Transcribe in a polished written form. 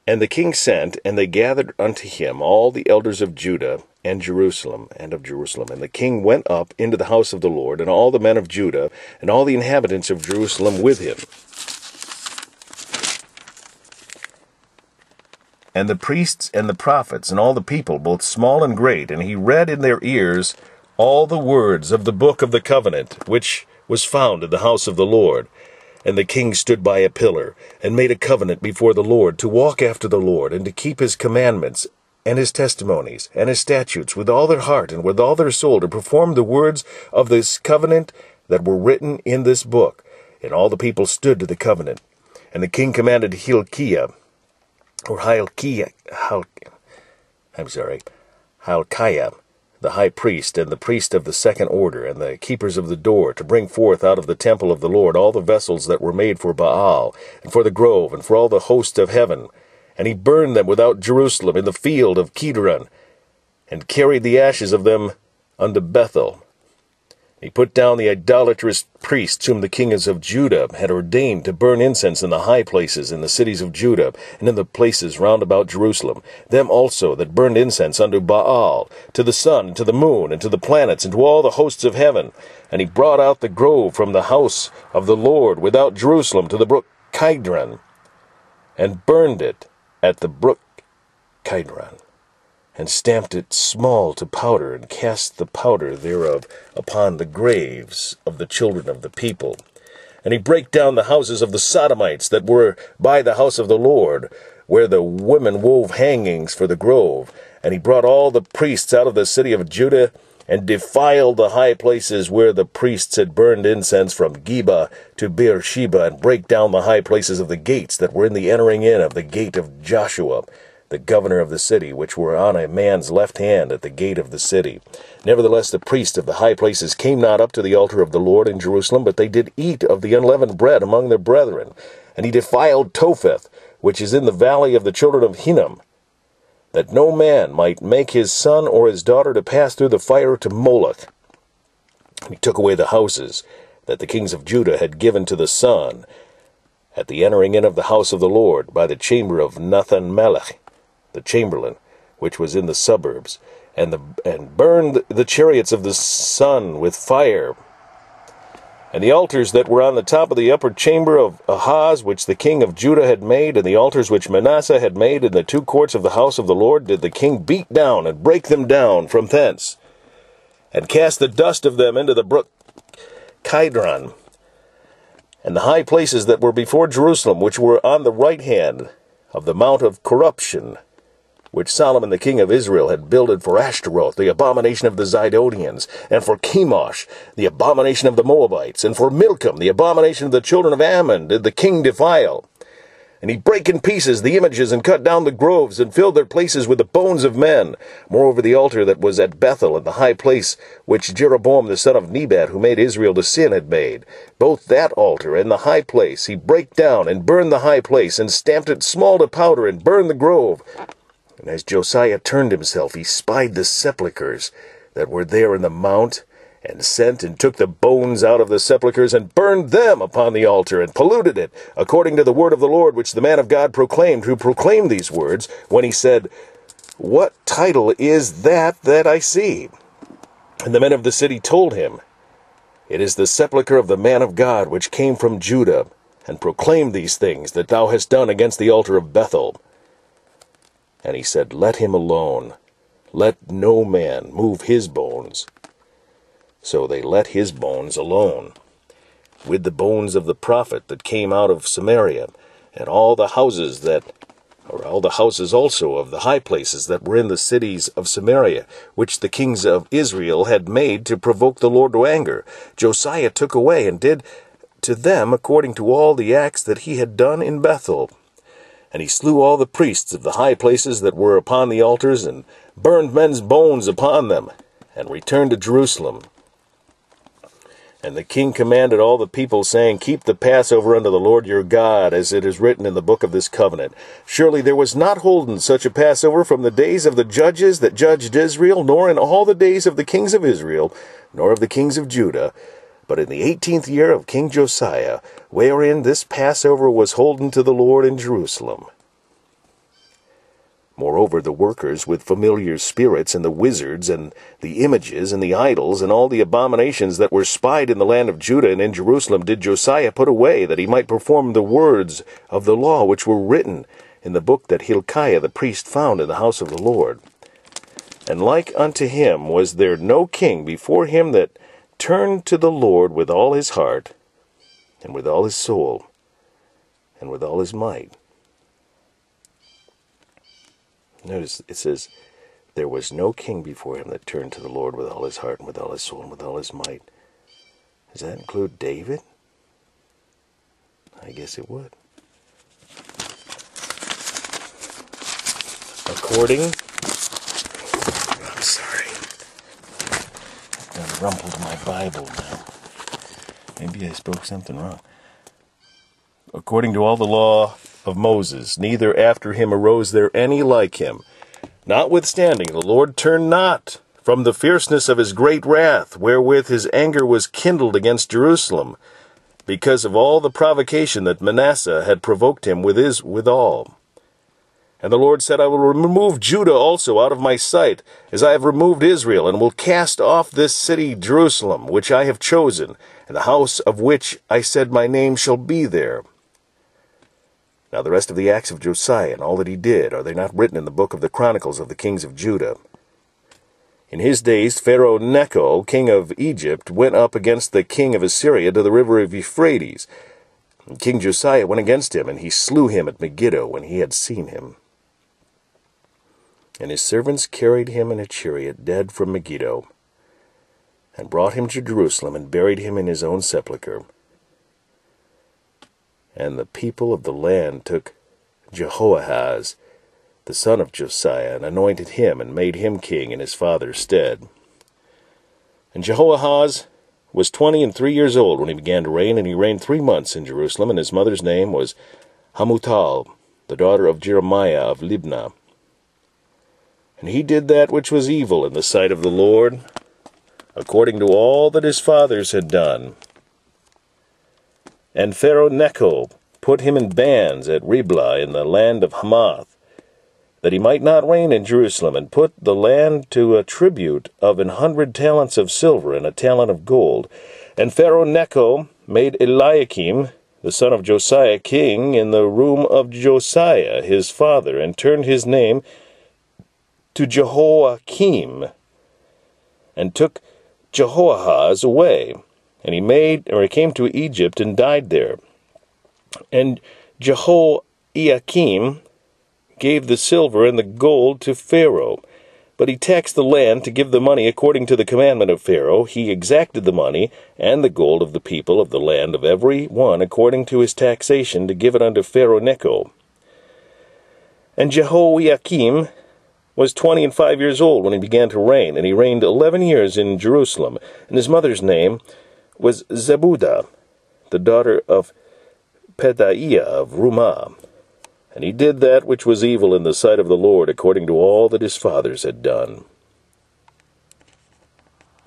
And the king sent, and they gathered unto him all the elders of Judah and Jerusalem. And the king went up into the house of the Lord, and all the men of Judah, and all the inhabitants of Jerusalem with him. And the priests and the prophets, and all the people, both small and great, and he read in their ears all the words of the book of the covenant, which was found in the house of the Lord. And the king stood by a pillar, and made a covenant before the Lord, to walk after the Lord, and to keep his commandments, and his testimonies, and his statutes, with all their heart, and with all their soul, to perform the words of this covenant that were written in this book. And all the people stood to the covenant. And the king commanded Hilkiah, the high priest, and the priest of the second order, and the keepers of the door, to bring forth out of the temple of the Lord all the vessels that were made for Baal, and for the grove, and for all the host of heaven. And he burned them without Jerusalem in the field of Kidron, and carried the ashes of them unto Bethel. He put down the idolatrous priests whom the kings of Judah had ordained to burn incense in the high places in the cities of Judah, and in the places round about Jerusalem, them also that burned incense unto Baal, to the sun, and to the moon, and to the planets, and to all the hosts of heaven. And he brought out the grove from the house of the Lord without Jerusalem to the brook Kidron, and burned it at the brook Kidron, and stamped it small to powder, and cast the powder thereof upon the graves of the children of the people. And he brake down the houses of the Sodomites that were by the house of the Lord, where the women wove hangings for the grove. And he brought all the priests out of the city of Judah, and defiled the high places where the priests had burned incense, from Geba to Beersheba, and brake down the high places of the gates that were in the entering in of the gate of Joshua, the governor of the city, which were on a man's left hand at the gate of the city. Nevertheless, the priests of the high places came not up to the altar of the Lord in Jerusalem, but they did eat of the unleavened bread among their brethren. And he defiled Topheth, which is in the valley of the children of Hinnom, that no man might make his son or his daughter to pass through the fire to Moloch. And he took away the houses that the kings of Judah had given to the sun, at the entering in of the house of the Lord, by the chamber of Nathan-melech, the chamberlain, which was in the suburbs, and burned the chariots of the sun with fire. And the altars that were on the top of the upper chamber of Ahaz, which the king of Judah had made, and the altars which Manasseh had made in the two courts of the house of the Lord, did the king beat down, and break them down from thence, and cast the dust of them into the brook Kidron. And the high places that were before Jerusalem, which were on the right hand of the mount of corruption, which Solomon the king of Israel had builded for Ashtaroth, the abomination of the Zidonians, and for Chemosh, the abomination of the Moabites, and for Milcom, the abomination of the children of Ammon, did the king defile. And he brake in pieces the images, and cut down the groves, and filled their places with the bones of men. Moreover, the altar that was at Bethel, in the high place, which Jeroboam the son of Nebat, who made Israel to sin, had made, both that altar and the high place he brake down, and burned the high place, and stamped it small to powder, and burned the grove. And as Josiah turned himself, he spied the sepulchres that were there in the mount, and sent and took the bones out of the sepulchres, and burned them upon the altar, and polluted it, according to the word of the Lord, which the man of God proclaimed, who proclaimed these words, when he said, What title is that I see? And the men of the city told him, It is the sepulchre of the man of God, which came from Judah, and proclaimed these things that thou hast done against the altar of Bethel. And he said, Let him alone. Let no man move his bones. So they let his bones alone, with the bones of the prophet that came out of Samaria, and all the houses also of the high places that were in the cities of Samaria, which the kings of Israel had made to provoke the Lord to anger. Josiah took away, and did to them according to all the acts that he had done in Bethel. And he slew all the priests of the high places that were upon the altars, and burned men's bones upon them, and returned to Jerusalem. And the king commanded all the people, saying, Keep the Passover unto the Lord your God, as it is written in the book of this covenant. Surely there was not holden such a Passover from the days of the judges that judged Israel, nor in all the days of the kings of Israel, nor of the kings of Judah, but in the 18th year of King Josiah, wherein this Passover was holden to the Lord in Jerusalem. Moreover, the workers with familiar spirits, and the wizards, and the images, and the idols, and all the abominations that were spied in the land of Judah and in Jerusalem did Josiah put away, that he might perform the words of the law which were written in the book that Hilkiah the priest found in the house of the Lord. And like unto him was there no king before him that turned to the Lord with all his heart, and with all his soul, and with all his might. Notice it says, there was no king before him that turned to the Lord with all his heart, and with all his soul, and with all his might. Does that include David? I guess it would. I'm sorry. I've rumpled my Bible now. Maybe I spoke something wrong. According to all the law of Moses, neither after him arose there any like him. Notwithstanding, the Lord turned not from the fierceness of his great wrath, wherewith his anger was kindled against Jerusalem, because of all the provocation that Manasseh had provoked him withal. And the Lord said, I will remove Judah also out of my sight, as I have removed Israel, and will cast off this city Jerusalem, which I have chosen, and the house of which I said my name shall be there. Now the rest of the acts of Josiah, and all that he did, are they not written in the book of the Chronicles of the kings of Judah? In his days Pharaoh Necho, king of Egypt, went up against the king of Assyria to the river of Euphrates. And King Josiah went against him, and he slew him at Megiddo when he had seen him. And his servants carried him in a chariot dead from Megiddo, and brought him to Jerusalem, and buried him in his own sepulchre. And the people of the land took Jehoahaz, the son of Josiah, and anointed him, and made him king in his father's stead. And Jehoahaz was 23 years old when he began to reign, and he reigned 3 months in Jerusalem, and his mother's name was Hamutal, the daughter of Jeremiah of Libnah. And he did that which was evil in the sight of the Lord, according to all that his fathers had done. And Pharaoh Necho put him in bands at Riblah in the land of Hamath, that he might not reign in Jerusalem, and put the land to a tribute of 100 talents of silver and a talent of gold. And Pharaoh Necho made Eliakim, the son of Josiah, king in the room of Josiah his father, and turned his name to Jehoiakim, and took Jehoahaz away. And he came to Egypt and died there. And Jehoiakim gave the silver and the gold to Pharaoh. But he taxed the land to give the money according to the commandment of Pharaoh. He exacted the money and the gold of the people of the land, of every one according to his taxation, to give it unto Pharaoh Necho. And Jehoiakim was 25 years old when he began to reign, and he reigned 11 years in Jerusalem. And his mother's name was Zebudah, the daughter of Pedaiah of Rumah. And he did that which was evil in the sight of the Lord, according to all that his fathers had done.